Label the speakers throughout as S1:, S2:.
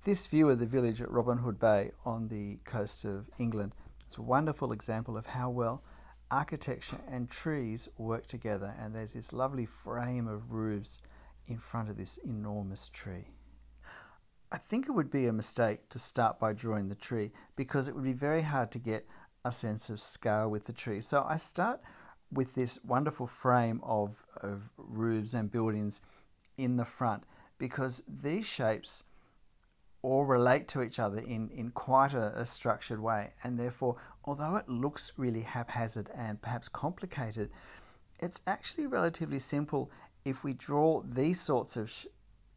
S1: This view of the village at Robin Hood Bay on the coast of England is a wonderful example of how well architecture and trees work together, and there's this lovely frame of roofs in front of this enormous tree. I think it would be a mistake to start by drawing the tree because it would be very hard to get a sense of scale with the tree. So I start with this wonderful frame of roofs and buildings in the front because these shapes all relate to each other in quite a structured way, and therefore, although it looks really haphazard and perhaps complicated, it's actually relatively simple if we draw these sorts of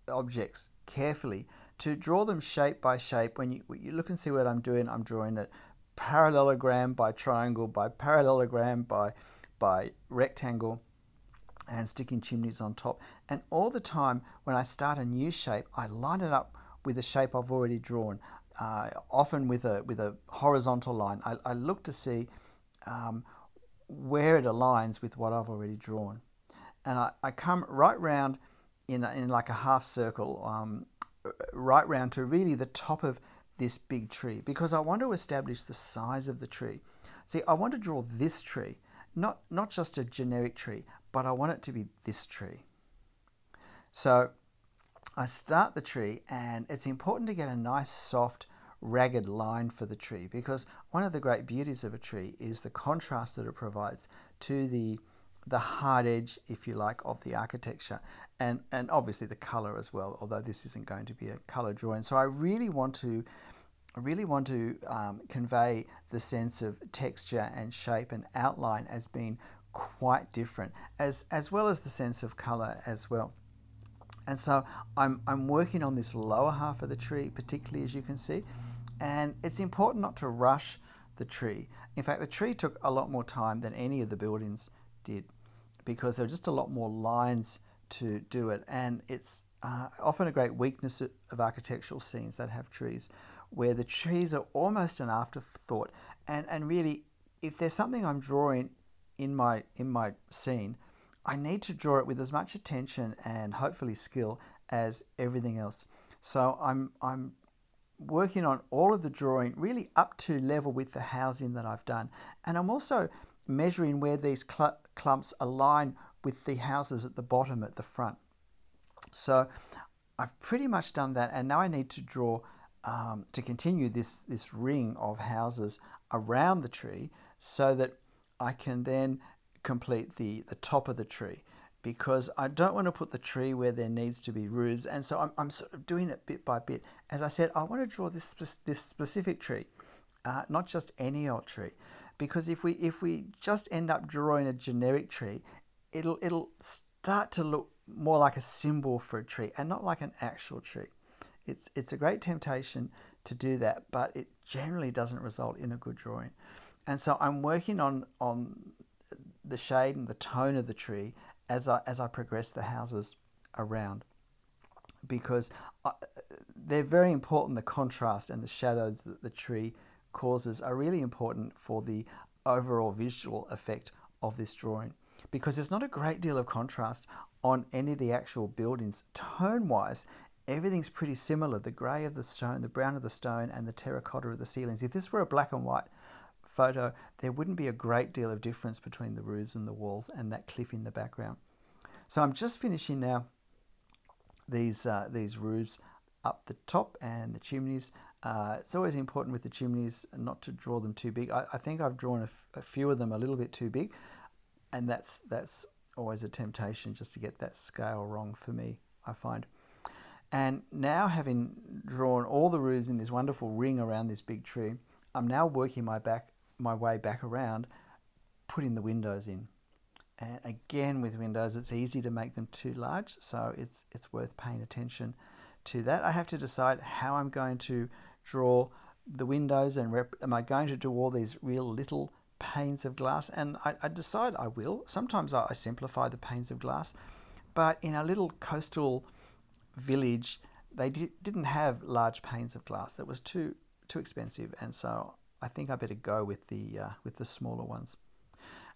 S1: objects carefully, to draw them shape by shape. When you look and see what I'm doing, I'm drawing it parallelogram by triangle by parallelogram by rectangle, and sticking chimneys on top. And all the time when I start a new shape, I line it up with a shape I've already drawn, often with a horizontal line. I look to see where it aligns with what I've already drawn. And I come right round in like a half circle, right round to really the top of this big tree, because I want to establish the size of the tree. See, I want to draw this tree, not just a generic tree, but I want it to be this tree. So I start the tree, and it's important to get a nice soft ragged line for the tree, because one of the great beauties of a tree is the contrast that it provides to the hard edge, if you like, of the architecture, and obviously the color as well, although this isn't going to be a color drawing. So I really want to convey the sense of texture and shape and outline as being quite different, as well as the sense of color as well. And so I'm working on this lower half of the tree, particularly, as you can see, and it's important not to rush the tree. In fact, the tree took a lot more time than any of the buildings did, because there are just a lot more lines to do it, and it's often a great weakness of architectural scenes that have trees, where the trees are almost an afterthought, and really, if there's something I'm drawing in my scene, I need to draw it with as much attention and hopefully skill as everything else. So I'm working on all of the drawing really up to level with the housing that I've done, and I'm also measuring where these clumps align with the houses at the bottom at the front. So I've pretty much done that, and now I need to draw to continue this ring of houses around the tree, so that I can then complete the top of the tree, because I don't want to put the tree where there needs to be roofs, and so I'm sort of doing it bit by bit. As I said, I want to draw this specific tree, not just any old tree, because if we just end up drawing a generic tree, it'll start to look more like a symbol for a tree and not like an actual tree. It's a great temptation to do that, but it generally doesn't result in a good drawing. And so I'm working on the shade and the tone of the tree as I progress the houses around, because they're very important. The contrast and the shadows that the tree causes are really important for the overall visual effect of this drawing, because there's not a great deal of contrast on any of the actual buildings. Tone-wise, everything's pretty similar. The grey of the stone, the brown of the stone, and the terracotta of the ceilings. If this were a black and white photo, there wouldn't be a great deal of difference between the roofs and the walls and that cliff in the background. So I'm just finishing now these roofs up the top and the chimneys. It's always important with the chimneys not to draw them too big. I think I've drawn a few of them a little bit too big, and that's always a temptation, just to get that scale wrong for me, I find. And now, having drawn all the roofs in this wonderful ring around this big tree, I'm now working my way back around, putting the windows in. And again, with windows, it's easy to make them too large, so it's worth paying attention to that. I have to decide how I'm going to draw the windows, and am I going to do all these real little panes of glass? And I decide I will. Sometimes I simplify the panes of glass, but in a little coastal village, they didn't have large panes of glass. That was too expensive, and so I think I better go with the smaller ones.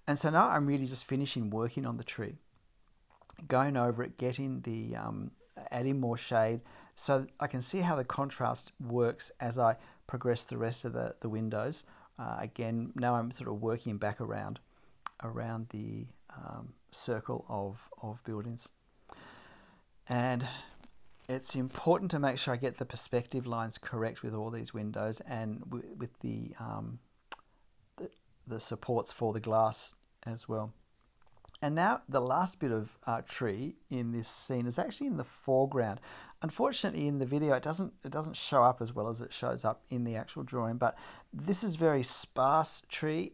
S1: And so now I'm really just finishing working on the tree, going over it, getting adding more shade So I can see how the contrast works as I progress the rest of the windows. Again, now I'm sort of working back around the circle of buildings. And it's important to make sure I get the perspective lines correct with all these windows and with the supports for the glass as well. And now the last bit of tree in this scene is actually in the foreground. Unfortunately, in the video, it doesn't show up as well as it shows up in the actual drawing. But this is very sparse tree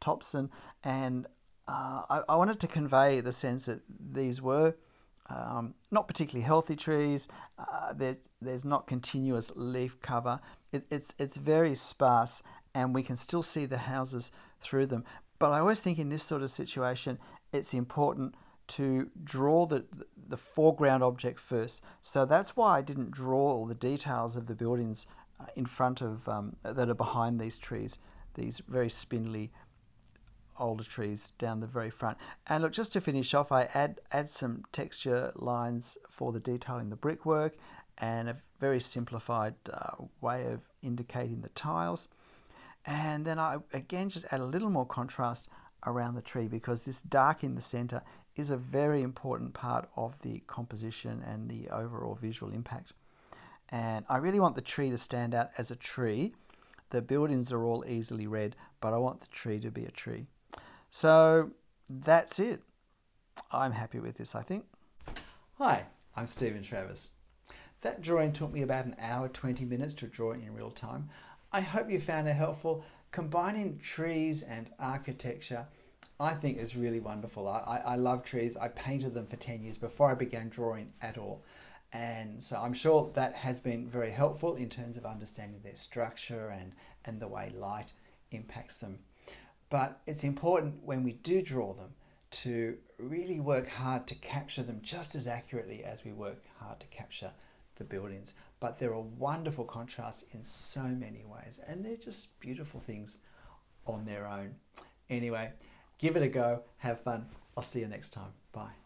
S1: tops, and I wanted to convey the sense that these were not particularly healthy trees. There's not continuous leaf cover. It's very sparse, and we can still see the houses through them. But I always think in this sort of situation, it's important to draw the foreground object first. So that's why I didn't draw all the details of the buildings in front of, that are behind these trees, these very spindly older trees down the very front. And look, just to finish off, I add some texture lines for the detail in the brickwork and a very simplified way of indicating the tiles. And then I again just add a little more contrast around the tree, because this dark in the center is a very important part of the composition and the overall visual impact. And I really want the tree to stand out as a tree. The buildings are all easily read, but I want the tree to be a tree. So that's it. I'm happy with this, I think. Hi, I'm Stephen Travis. That drawing took me about an hour, 20 minutes to draw in real time. I hope you found it helpful. Combining trees and architecture, I think, is really wonderful. I love trees. I painted them for 10 years before I began drawing at all. And so I'm sure that has been very helpful in terms of understanding their structure and the way light impacts them. But it's important when we do draw them to really work hard to capture them just as accurately as we work hard to capture the buildings. But there are wonderful contrasts in so many ways, and they're just beautiful things on their own. Anyway, give it a go, have fun. I'll see you next time. Bye.